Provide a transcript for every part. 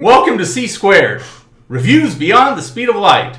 Welcome to C Squared, reviews beyond the speed of light.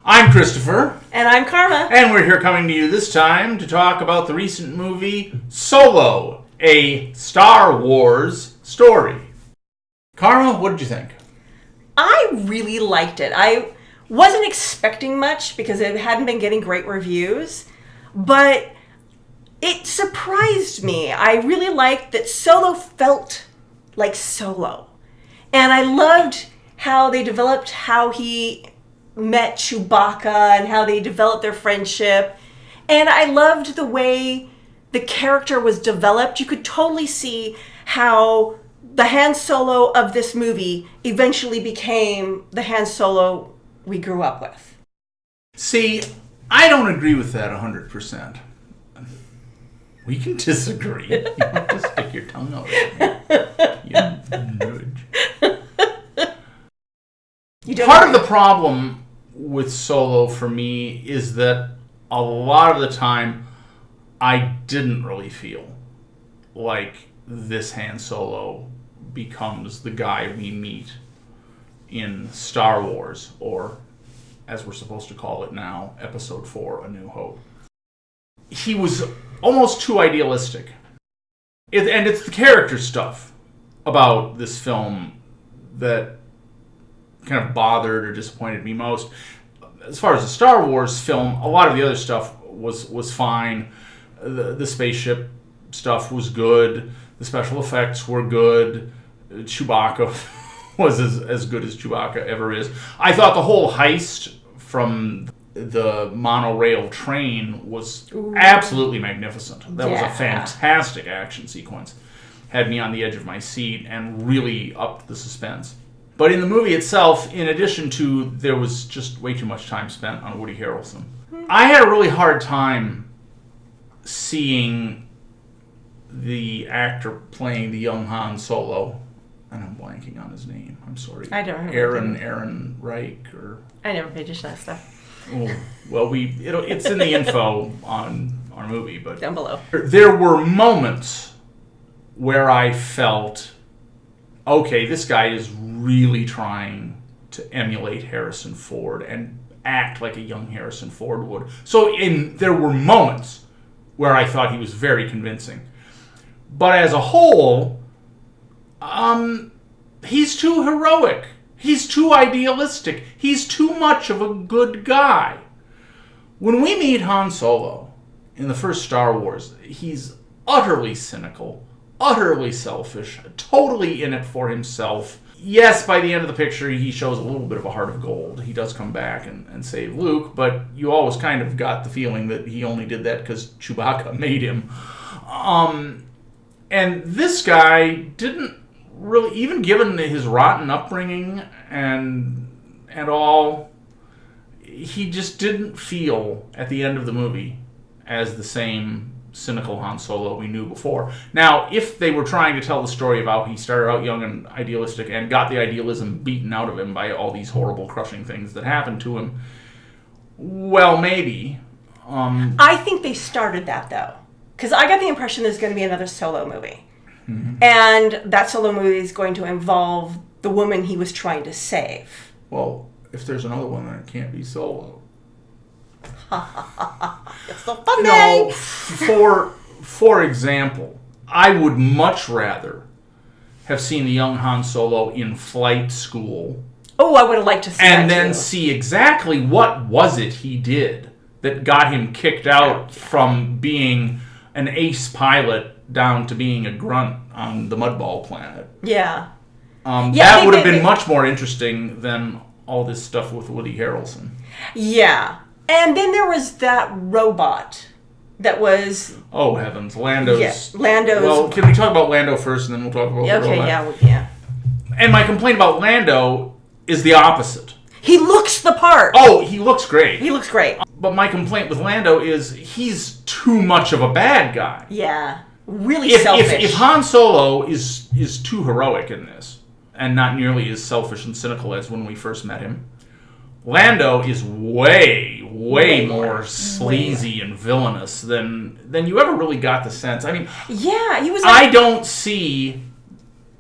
I'm Christopher. And I'm Carma. And we're here coming to you this time to talk about the recent movie Solo, a Star Wars story. Carma, what did you think? I really liked it. I wasn't expecting much because it hadn't been getting great reviews, but it surprised me. I really liked that Solo felt like Solo. And I loved how they developed how he met Chewbacca and how they developed their friendship. And I loved the way the character was developed. You could totally see how the Han Solo of this movie eventually became the Han Solo we grew up with. See, I don't agree with that 100%. We can disagree. You want to stick your tongue out at me. You nudge. Part of the problem with Solo for me is that a lot of the time I didn't really feel like this Han Solo becomes the guy we meet in Star Wars, or as we're supposed to call it now, Episode 4, A New Hope. He was almost too idealistic. And it's the character stuff about this film that kind of bothered or disappointed me most. As far as the Star Wars film, a lot of the other stuff was fine. The spaceship stuff was good. The special effects were good. Chewbacca was as good as Chewbacca ever is. I thought the whole heist from the monorail train was absolutely magnificent. That was a fantastic action sequence. Had me on the edge of my seat and really upped the suspense. But in the movie itself, in addition to, there was just way too much time spent on Woody Harrelson. I had a really hard time seeing the actor playing the young Han Solo, and I'm blanking on his name. I'm sorry. I don't remember. Aaron Reich, or I never paid attention to that stuff. Oh, well, it's in the info on our movie, but down below. There were moments where I felt, okay, this guy is really trying to emulate Harrison Ford and act like a young Harrison Ford would. So there were moments where I thought he was very convincing. But as a whole, he's too heroic. He's too idealistic. He's too much of a good guy. When we meet Han Solo in the first Star Wars, he's utterly cynical, utterly selfish, totally in it for himself. Yes, by the end of the picture, he shows a little bit of a heart of gold. He does come back and save Luke, but you always kind of got the feeling that he only did that because Chewbacca made him. And this guy didn't really, even given his rotten upbringing and all, he just didn't feel at the end of the movie as the same cynical Han Solo we knew before. Now, if they were trying to tell the story of how he started out young and idealistic and got the idealism beaten out of him by all these horrible, crushing things that happened to him, well, maybe. I think they started that, though, because I got the impression there's going to be another Solo movie. Mm-hmm. And that Solo movie is going to involve the woman he was trying to save. Well, if there's another one, then it can't be Solo. It's so funny. For example, I would much rather have seen the young Han Solo in flight school. Oh, I would have liked to see that and then see exactly what was it he did that got him kicked out from being an ace pilot down to being a grunt on the Mudball planet. Yeah. That would have been much more interesting than all this stuff with Woody Harrelson. Yeah. And then there was that robot that was... Oh, heavens. Lando's... Yeah, Lando's... Well, can we talk about Lando first, and then we'll talk about the robot? Yeah. And my complaint about Lando is the opposite. He looks the part. Oh, he looks great. He looks great. But my complaint with Lando is he's too much of a bad guy. Yeah. Really selfish. If Han Solo is too heroic in this, and not nearly as selfish and cynical as when we first met him, Lando is way more sleazy and villainous than you ever really got the sense. I mean, yeah, he was. I don't see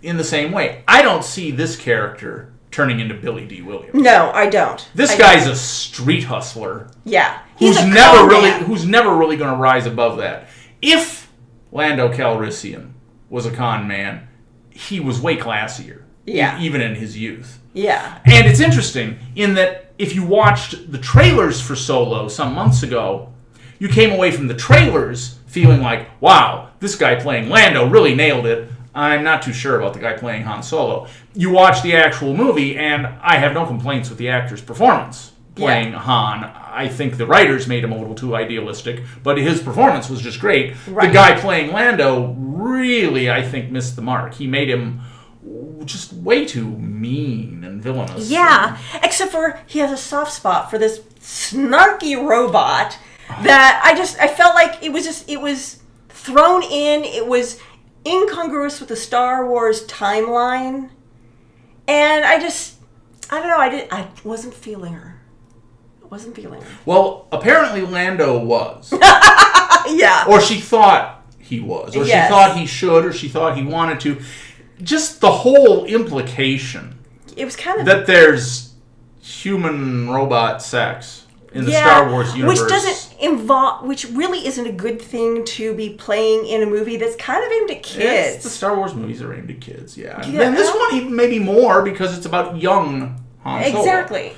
in the same way. I don't see this character turning into Billy D. Williams. No, I don't. This guy's a street hustler. Yeah, who's never really going to rise above that. If Lando Calrissian was a con man, he was way classier. Yeah, even in his youth. Yeah, and it's interesting in that if you watched the trailers for Solo some months ago, you came away from the trailers feeling like, wow, this guy playing Lando really nailed it. I'm not too sure about the guy playing Han Solo. You watch the actual movie, and I have no complaints with the actor's performance playing Han. I think the writers made him a little too idealistic, but his performance was just great. Right. The guy playing Lando really, I think, missed the mark. He made him just way too mean and villainous. Yeah, except for he has a soft spot for this snarky robot that I felt like it was thrown in. It was incongruous with the Star Wars timeline, and I don't know. I wasn't feeling her. Well, apparently Lando was. Yeah. Or she thought he was, or yes. She thought he should, or she thought he wanted to. Just the whole implication. It was kind of that there's human robot sex in the Star Wars universe, which really isn't a good thing to be playing in a movie that's kind of aimed at kids. Yes, the Star Wars movies are aimed at kids, yeah. And this one even maybe more because it's about young Han Solo. Exactly.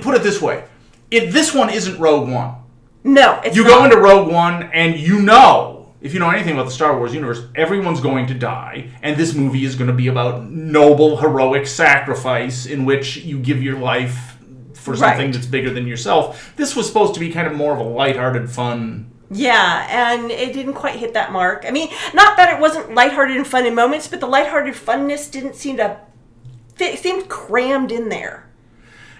Put it this way: this one isn't Rogue One. No, it's you not. Go into Rogue One and you know. If you know anything about the Star Wars universe, everyone's going to die, and this movie is going to be about noble, heroic sacrifice in which you give your life for something that's bigger than yourself. This was supposed to be kind of more of a lighthearted, fun. Yeah, and it didn't quite hit that mark. I mean, not that it wasn't lighthearted and fun in moments, but the lighthearted funness didn't seem to fit. It seemed crammed in there.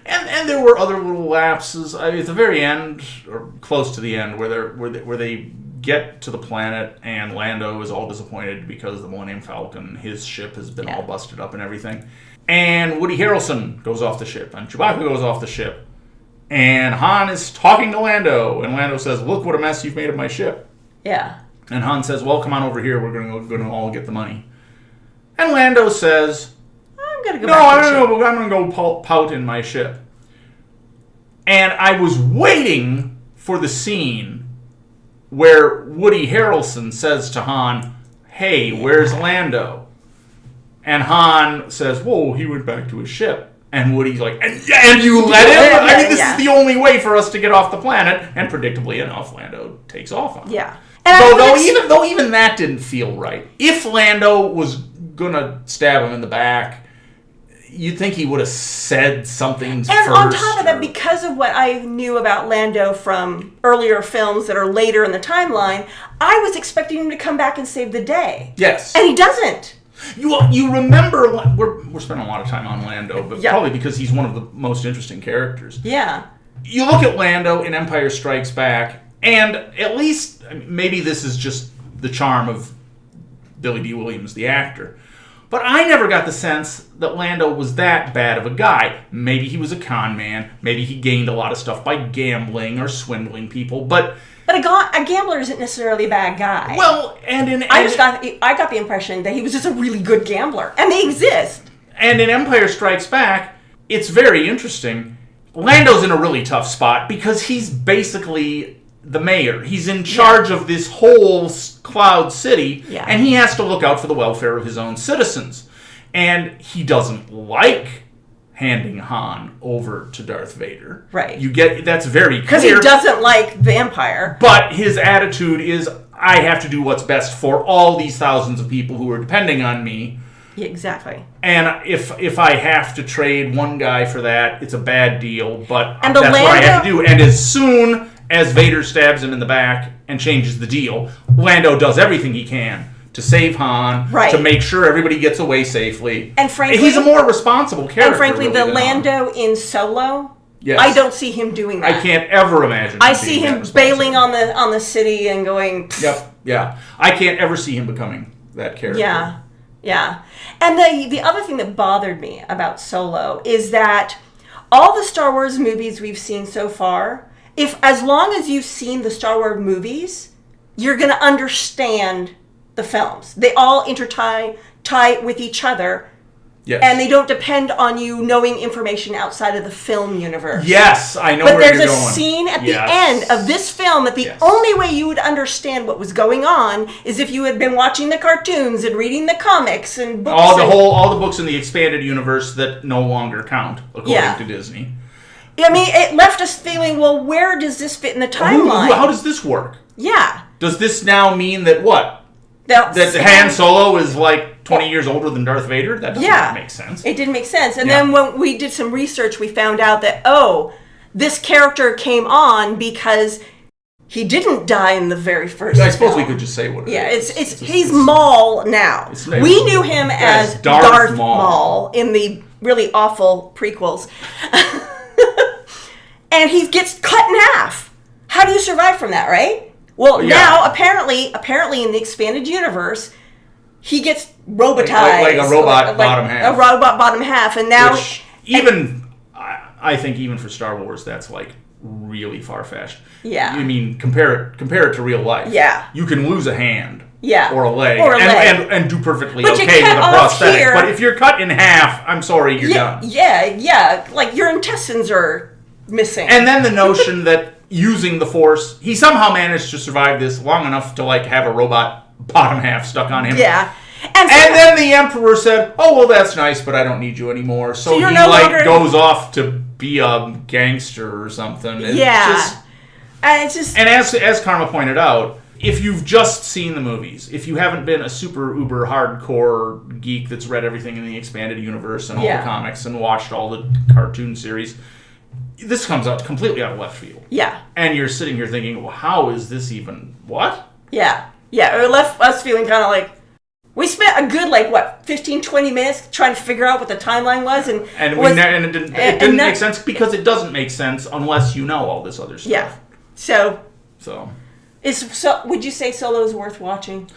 And there were other little lapses at the very end, or close to the end, where they get to the planet and Lando is all disappointed because the Millennium Falcon, his ship, has been all busted up and everything. And Woody Harrelson goes off the ship, and Chewbacca goes off the ship, and Han is talking to Lando, and Lando says, "Look what a mess you've made of my ship." Yeah. And Han says, "Well, come on over here. We're going to all get the money." And Lando says, "I'm going to go back to the ship. No, I'm going to go pout in my ship." And I was waiting for the scene where Woody Harrelson says to Han, "Hey, where's Lando?" And Han says, "Whoa, he went back to his ship." And Woody's like, and you let him? I mean, this is the only way for us to get off the planet. And predictably enough, Lando takes off on it. Yeah. Though even that didn't feel right. If Lando was gonna stab him in the back, you'd think he would have said something first. And on top of that, because of what I knew about Lando from earlier films that are later in the timeline, I was expecting him to come back and save the day. Yes. And he doesn't. You remember, we're spending a lot of time on Lando, but probably because he's one of the most interesting characters. Yeah. You look at Lando in Empire Strikes Back, and at least, maybe this is just the charm of Billy D. Williams, the actor, but I never got the sense that Lando was that bad of a guy. Maybe he was a con man. Maybe he gained a lot of stuff by gambling or swindling people. But a gambler isn't necessarily a bad guy. Well, I got the impression that he was just a really good gambler, and they exist. And in Empire Strikes Back, it's very interesting. Lando's in a really tough spot because he's basically the mayor. He's in charge of this whole cloud city, and he has to look out for the welfare of his own citizens. And he doesn't like handing Han over to Darth Vader. Right. That's very clear. Because he doesn't like the Empire. But his attitude is, I have to do what's best for all these thousands of people who are depending on me. Yeah, exactly. And if I have to trade one guy for that, it's a bad deal, but that's what I have to do. And as soon as Vader stabs him in the back and changes the deal, Lando does everything he can to save Han, to make sure everybody gets away safely. And frankly, he's a more responsible character. And frankly, the Lando in Solo, yes. I don't see him doing that. I can't ever imagine. I see him bailing on the city and going. Yep. Yeah. I can't ever see him becoming that character. Yeah. Yeah. And the other thing that bothered me about Solo is that all the Star Wars movies we've seen so far, as long as you've seen the Star Wars movies, you're going to understand the films. They all tie with each other. Yes. And they don't depend on you knowing information outside of the film universe. Yes, I know but where you're going. But there's a scene at the end of this film that the only way you would understand what was going on is if you had been watching the cartoons and reading the comics and books. All the books in the expanded universe that no longer count, according to Disney. I mean, it left us feeling, well, where does this fit in the timeline? How does this work? Yeah. Does this now mean that what? That Han Solo is like 20 years older than Darth Vader? That doesn't make sense. It didn't make sense. And then when we did some research, we found out that, this character came on because he didn't die in the very first I suppose film. we could just say what it is. He's Maul now. We knew him as Darth Maul in the really awful prequels. And he gets cut in half. How do you survive from that, right? Well, now, apparently in the expanded universe, he gets robotized. Like a robot bottom half. A robot bottom half. And now... I think even for Star Wars, that's like really far-fetched. Yeah. I mean, compare it to real life. Yeah. You can lose a hand. Yeah. Or a leg. And do perfectly okay with a prosthetic. Here, but if you're cut in half, I'm sorry, you're done. Yeah. Like your intestines are missing. And then the notion that using the Force, he somehow managed to survive this long enough to like have a robot bottom half stuck on him. Yeah. And then the Emperor said, "Oh, well, that's nice, but I don't need you anymore." So he goes off to be a gangster or something. And And as Karma pointed out, if you've just seen the movies, if you haven't been a super uber hardcore geek that's read everything in the expanded universe and all the comics and watched all the cartoon series, this comes out completely out of left field. Yeah. And you're sitting here thinking, well, how is this even... What? Yeah. It left us feeling kind of like... We spent a good, 15, 20 minutes trying to figure out what the timeline was. And it didn't make sense because it doesn't make sense unless you know all this other stuff. Yeah. So would you say Solo's worth watching?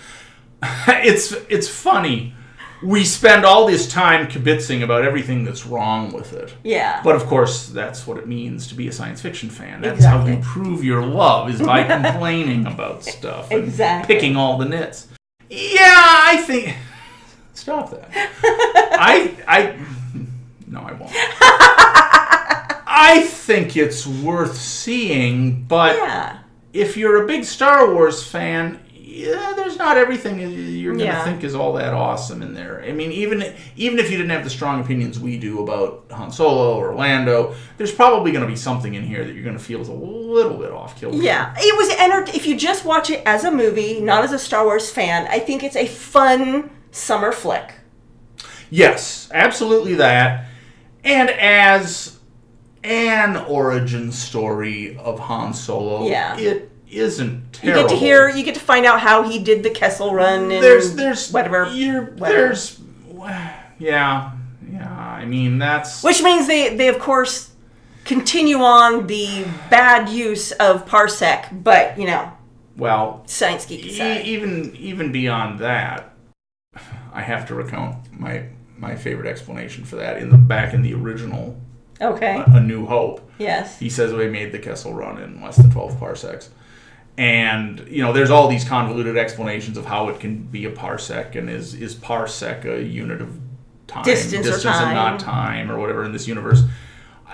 It's funny. We spend all this time kibitzing about everything that's wrong with it. Yeah. But of course, that's what it means to be a science fiction fan. That's how you prove your love, is by complaining about stuff and picking all the nits. Yeah, I think... Stop that. No, I won't. I think it's worth seeing, but if you're a big Star Wars fan... Yeah, there's not everything you're going to think is all that awesome in there. I mean, even if you didn't have the strong opinions we do about Han Solo or Lando, there's probably going to be something in here that you're going to feel is a little bit off-kilter. Yeah, it was if you just watch it as a movie, not as a Star Wars fan, I think it's a fun summer flick. Yes, absolutely that. And as an origin story of Han Solo, it isn't terrible. You get to find out how he did the Kessel Run and whatever. I mean, that's... Which means they of course continue on the bad use of parsec, but well, science geek aside. Even beyond that, I have to recount my favorite explanation for that back in the original A New Hope. Yes. He says we made the Kessel Run in less than 12 parsecs. And, there's all these convoluted explanations of how it can be a parsec, and is parsec a unit of time, distance or time, and not time, or whatever in this universe.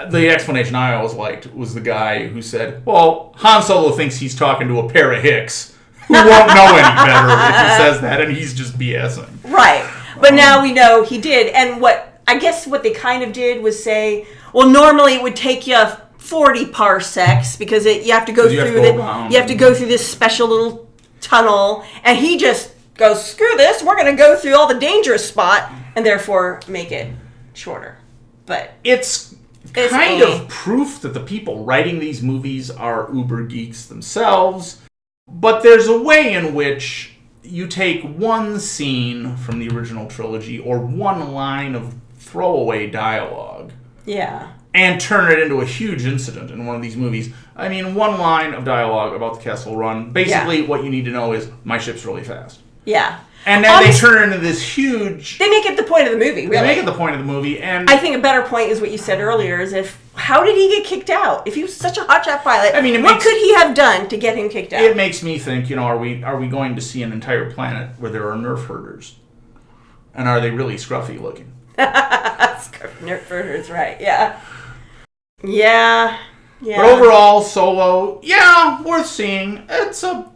The explanation I always liked was the guy who said, well, Han Solo thinks he's talking to a pair of hicks who won't know any better if he says that, and he's just BSing. Right. But now we know he did, and what they kind of did was say, well, normally it would take you 40 parsecs because you have to go through this special little tunnel, and he just goes, screw this, we're going to go through all the dangerous spot and therefore make it shorter. But it's kind of proof that the people writing these movies are uber geeks themselves, but there's a way in which you take one scene from the original trilogy or one line of throwaway dialogue and turn it into a huge incident in one of these movies. I mean, one line of dialogue about the Kessel Run. Basically, what you need to know is, my ship's really fast. Yeah. And then they turn into this huge... They make it the point of the movie, really. They make it the point of the movie, and... I think a better point is what you said earlier, is how did he get kicked out? If he was such a hotshot pilot, what could he have done to get him kicked out? It makes me think, are we going to see an entire planet where there are nerf herders? And are they really scruffy looking? Nerf herders, right, yeah. Yeah. But overall, Solo, worth seeing. It's a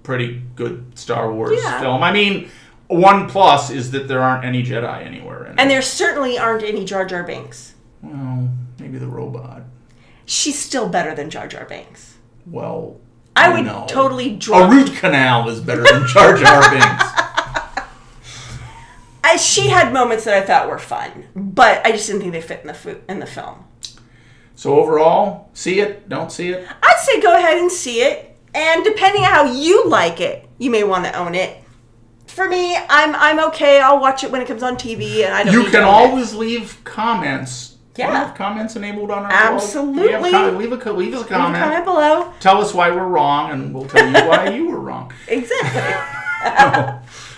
pretty good Star Wars film. I mean, one plus is that there aren't any Jedi anywhere in it. And there certainly aren't any Jar Jar Binks. Well, maybe the robot. She's still better than Jar Jar Binks. Well, I would totally drop... A root canal is better than Jar Jar Binks. She had moments that I thought were fun, but I just didn't think they fit in the film. So overall, see it, don't see it? I'd say go ahead and see it. And depending on how you like it, you may want to own it. For me, I'm okay. I'll watch it when it comes on TV, and I don't. You can always leave comments. Yeah, do we have comments enabled on our absolutely. Leave us a comment. Leave a comment below. Tell us why we're wrong, and we'll tell you why you were wrong. Exactly.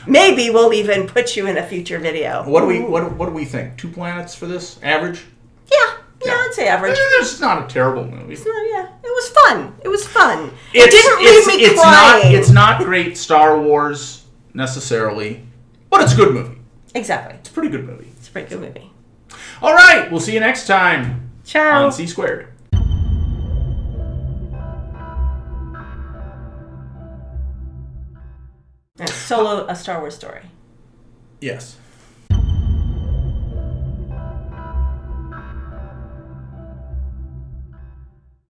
Maybe we'll even put you in a future video. What do we think? 2 planets for this average? Yeah, I'd say average. It's not a terrible movie. It was fun. It didn't leave me crying. It's not great Star Wars necessarily, but it's a good movie. Exactly. It's a pretty good movie. It's a pretty good movie. All right, we'll see you next time. Ciao. On C Squared. Solo, a Star Wars story. Yes.